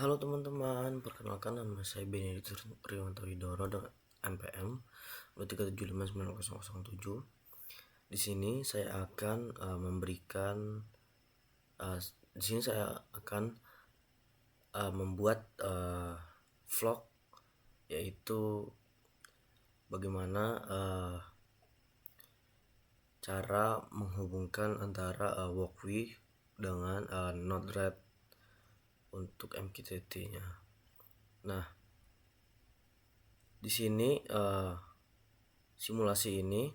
Halo teman-teman, perkenalkan nama saya Benedict Riwanto Widoro dengan MPM 237599007. Di sini saya akan memberikan di sini saya akan membuat vlog, yaitu bagaimana cara menghubungkan antara Walkwi dengan Node-RED untuk MQTT-nya. Nah, di sini simulasi ini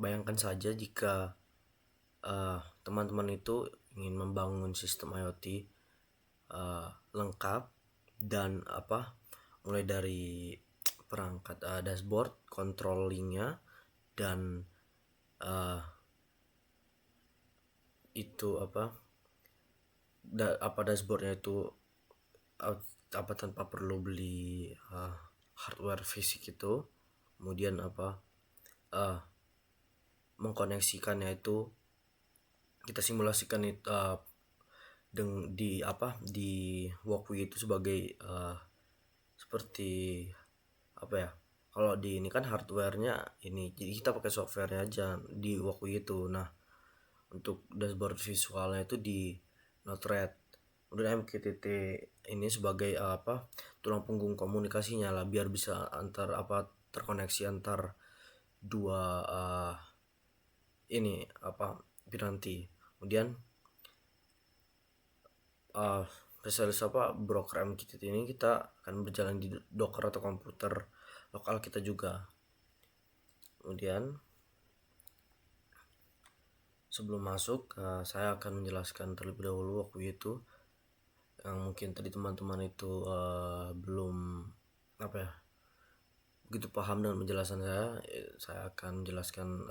bayangkan saja jika teman-teman itu ingin membangun sistem IoT lengkap dan mulai dari perangkat dashboard, controllingnya, dan itu dashboardnya itu tanpa perlu beli hardware fisik itu, kemudian mengkoneksikannya itu kita simulasikan itu di Walkwi itu sebagai seperti kalau di ini kan hardwarenya ini, jadi kita pakai softwarenya aja di Walkwi itu. Nah, untuk dashboard visualnya itu di Node-RED, kemudian MQTT ini sebagai tulang punggung komunikasinya lah, biar bisa terkoneksi antar dua piranti. Kemudian spesialis broker MQTT ini kita akan berjalan di Docker atau komputer lokal kita juga. Kemudian sebelum masuk, saya akan menjelaskan terlebih dahulu waktu itu yang mungkin tadi teman-teman itu belum begitu paham dengan penjelasan saya akan menjelaskan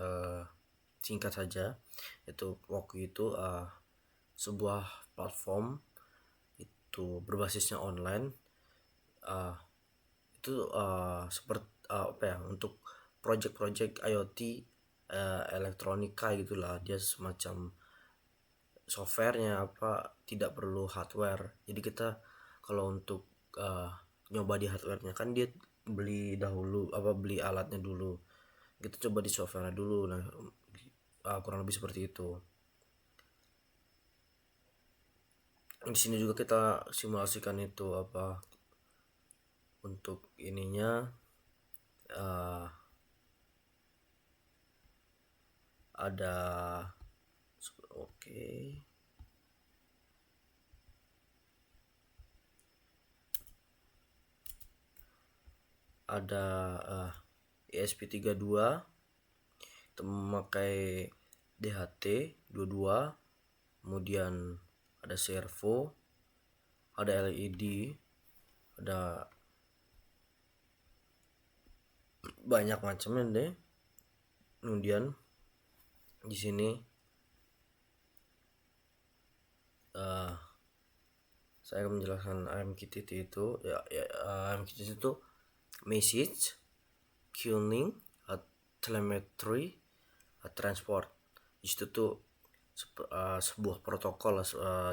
singkat saja. Itu waktu itu sebuah platform itu berbasisnya online, itu seperti untuk project-project IoT elektronika gitulah. Dia semacam softwarenya tidak perlu hardware. Jadi kita kalau untuk nyoba di hardwarenya kan dia beli alatnya dulu, kita coba di softwarenya dulu. Nah, kurang lebih seperti itu. Di sini juga kita simulasikan itu untuk ininya ada ada ESP32, kita memakai DHT22, kemudian ada servo, ada LED, ada banyak macamnya deh. Kemudian di sini saya akan menjelaskan MQTT itu MQTT itu message queuing, telemetry, transport. Itu tuh sebuah protokol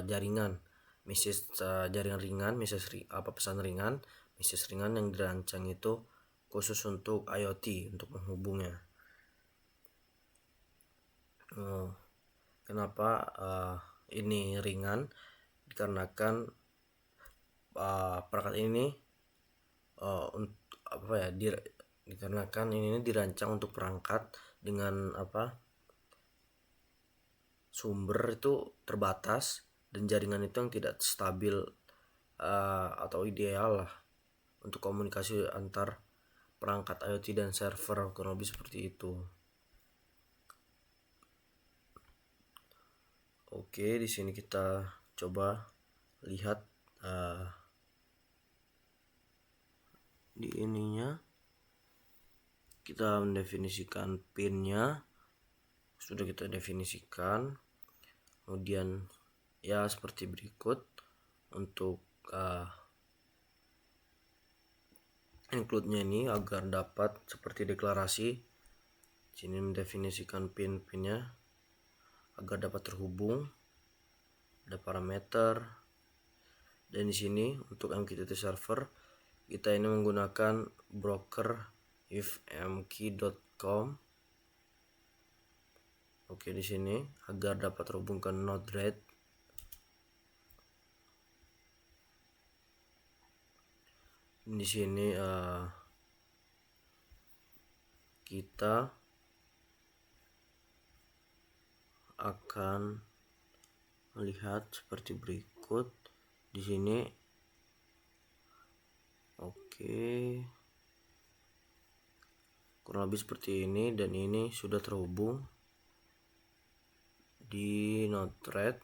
jaringan message, jaringan ringan, pesan ringan, message ringan yang dirancang itu khusus untuk IoT, untuk menghubungnya. Kenapa ini ringan? Dikarenakan perangkat ini dikarenakan ini dirancang untuk perangkat dengan sumber itu terbatas dan jaringan itu yang tidak stabil atau ideal lah untuk komunikasi antar perangkat IoT dan server, kurang lebih seperti itu. Oke, di sini kita coba lihat di ininya. Kita mendefinisikan pinnya, sudah kita definisikan. Kemudian ya seperti berikut untuk include-nya ini agar dapat seperti deklarasi. Sini mendefinisikan pin-pinnya agar dapat terhubung. ada parameter. Dan di sini untuk MQTT server kita ini menggunakan broker ifmkey.com. Oke, di sini agar dapat terhubung ke Node-RED. Di sini kita akan melihat seperti berikut. Di sini kurang lebih seperti ini, dan ini sudah terhubung di Node-RED.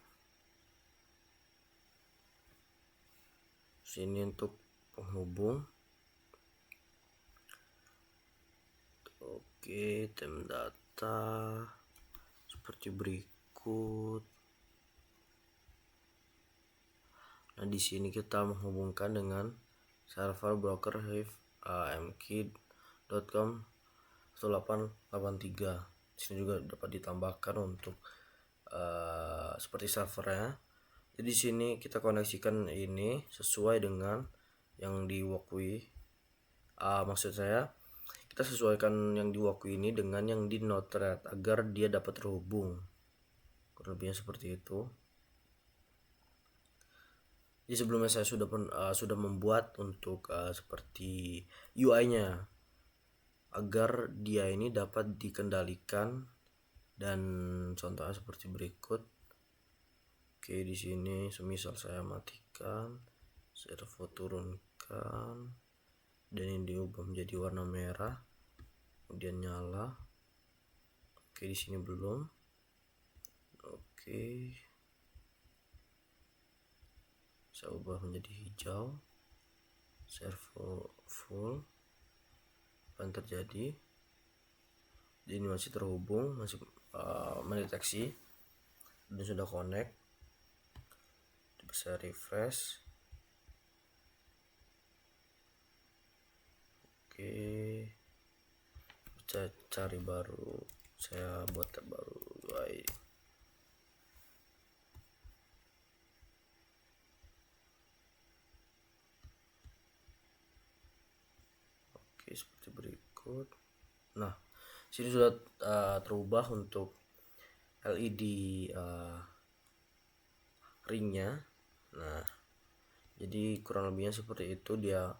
Sini untuk penghubung. Tem data seperti berikut. Nah, di sini kita menghubungkan dengan server broker ifmkey.com 1883. Di sini juga dapat ditambahkan untuk seperti servernya. Jadi di sini kita koneksikan ini sesuai dengan yang di Walkway. Maksud saya kita sesuaikan yang di Walkway ini dengan yang di Node-RED agar dia dapat terhubung. Kurang lebihnya seperti itu. Jadi sebelumnya saya sudah membuat untuk seperti UI-nya agar dia ini dapat dikendalikan, dan contohnya seperti berikut. Oke, di sini semisal saya matikan, servo turunkan, dan ini diubah menjadi warna merah, kemudian nyala. Oke, di sini belum. Oke, saya ubah menjadi hijau, servo full. Apa yang terjadi? Ini masih terhubung, masih mendeteksi dan sudah connect. Bisa refresh. Oke, bisa cari baru, saya buat tab baru UI. Oke, seperti berikut. Nah, sini sudah terubah untuk LED ringnya. Nah, jadi kurang lebihnya seperti itu dia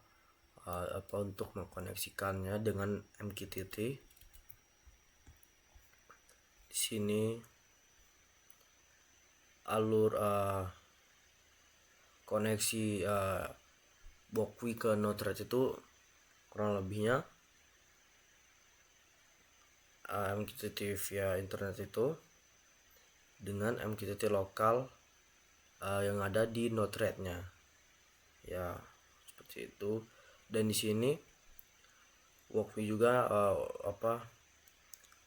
untuk mengkoneksikannya dengan MQTT. Di sini alur koneksi Walkway ke Node-RED itu kurang lebihnya MQTT via internet itu dengan MQTT lokal yang ada di Node-RED-nya. Ya, seperti itu. Dan di sini Walkway juga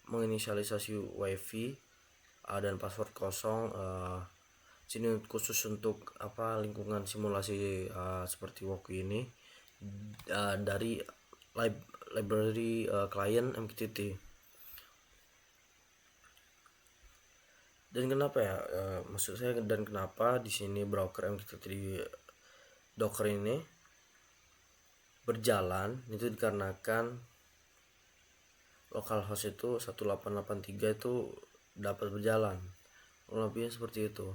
menginisialisasi WiFi dan password kosong. Sini khusus untuk lingkungan simulasi seperti Walkway ini dari library client MQTT. Dan kenapa ya? Maksud saya, dan kenapa di sini broker MQTT di Docker ini berjalan, itu dikarenakan localhost itu 1883 itu dapat berjalan. Lebihnya seperti itu.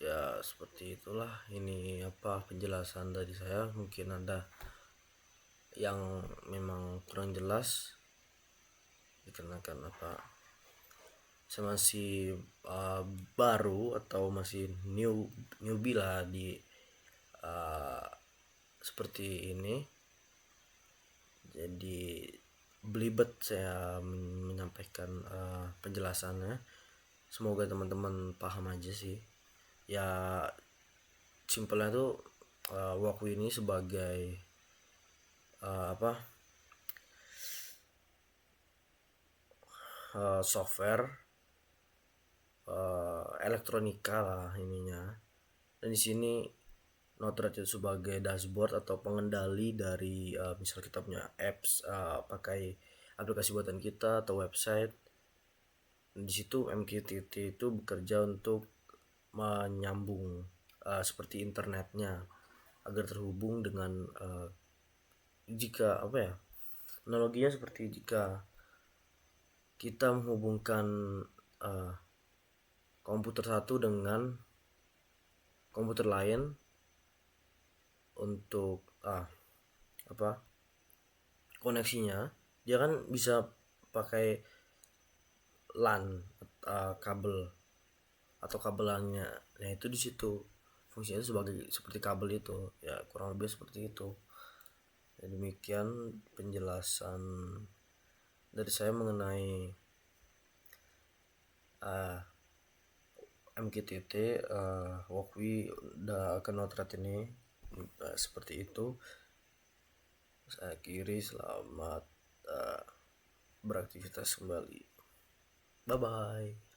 Ya, seperti itulah. Ini penjelasan dari saya. Mungkin ada yang memang kurang jelas dikarenakan saya masih baru atau masih newbie lah di seperti ini. Jadi belibet saya menyampaikan penjelasannya. Semoga teman-teman paham aja sih. Ya, simpelnya tuh Walkway ini sebagai software elektronika lah ininya. Dan di sini Node-RED itu sebagai dashboard atau pengendali dari misal kita punya apps, pakai aplikasi buatan kita atau website. Di situ MQTT itu bekerja untuk menyambung seperti internetnya agar terhubung dengan jika apa ya, analoginya seperti jika kita menghubungkan uh, komputer satu dengan komputer lain untuk apa koneksinya, dia kan bisa pakai LAN, kabel atau kabelannya. Nah itu di situ fungsinya sebagai seperti kabel itu ya, kurang lebih seperti itu. Ya, demikian penjelasan dari saya mengenai MQTT, Walkwi udah Not Threat ini. Seperti itu. Saya akhiri, selamat beraktivitas kembali. Bye bye.